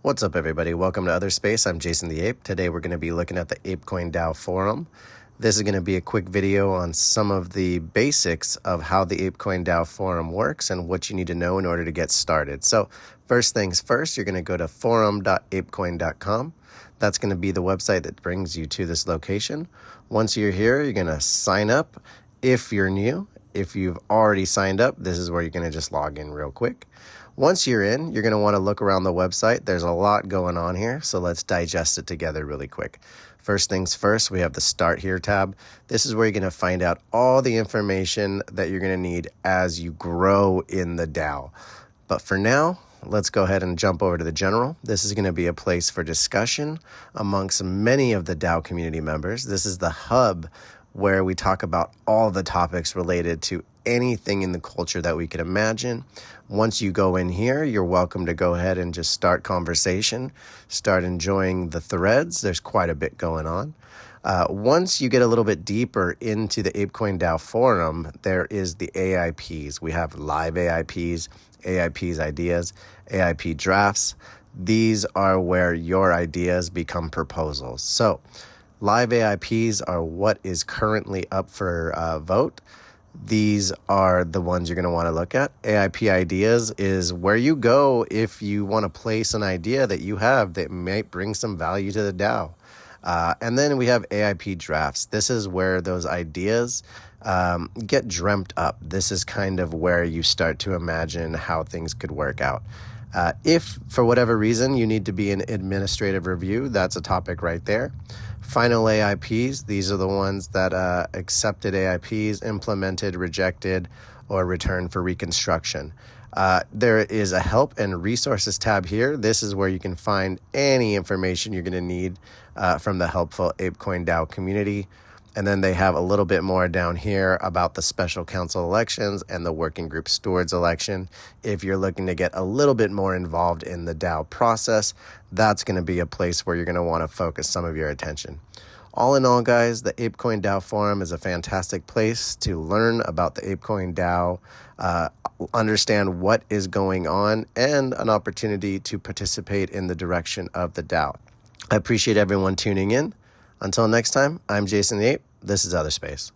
What's up, everybody? Welcome to Other Space. I'm Jason the Ape. Today we're going to be looking at the Apecoin Forum. This is going to be a quick video on some of the basics of how the Apecoin Forum works and what you need to know in order to get started. So first things first, you're going to go to forum.apecoin.com. That's going to be the website that brings you to this location. Once you're here, you're going to sign up if you're new. If you've already signed up, this is where you're going to just log in real quick. Once you're in, you're going to want to look around the website. There's a lot going on here, so let's digest it together really quick. First things first, we have the Start Here tab. This is where you're going to find out all the information that you're going to need as you grow in the DAO. But for now, let's go ahead and jump over to the General. This is going to be a place for discussion amongst many of the DAO community members. This is the hub where we talk about all the topics related to anything in the culture that we could imagine. Once you go in here, you're welcome to go ahead and just start conversation, start enjoying the threads. There's quite a bit going on. Once you get a little bit deeper into the Apecoin Forum, there is the AIPs. We have live AIPs, AIPs ideas, AIP drafts. These are where your ideas become proposals. So live AIPs are what is currently up for vote. These are the ones you're going to want to look at. AIP ideas is where you go if you want to place an idea that you have that might bring some value to the DAO. And then we have AIP drafts. This is where those ideas get dreamt up. This is kind of where you start to imagine how things could work out. If for whatever reason you need to be in administrative review, that's a topic right there. Final AIPs, these are the ones that accepted AIPs, implemented, rejected, or returned for reconstruction. There is a help and resources tab here. This is where you can find any information you're going to need from the helpful Apecoin DAO community. And then they have a little bit more down here about the special council elections and the working group stewards election. If you're looking to get a little bit more involved in the DAO process, that's going to be a place where you're going to want to focus some of your attention. All in all, guys, the Apecoin Forum is a fantastic place to learn about the Apecoin DAO, understand what is going on, and an opportunity to participate in the direction of the DAO. I appreciate everyone tuning in. Until next time, I'm Jason the Ape. This is Other Space.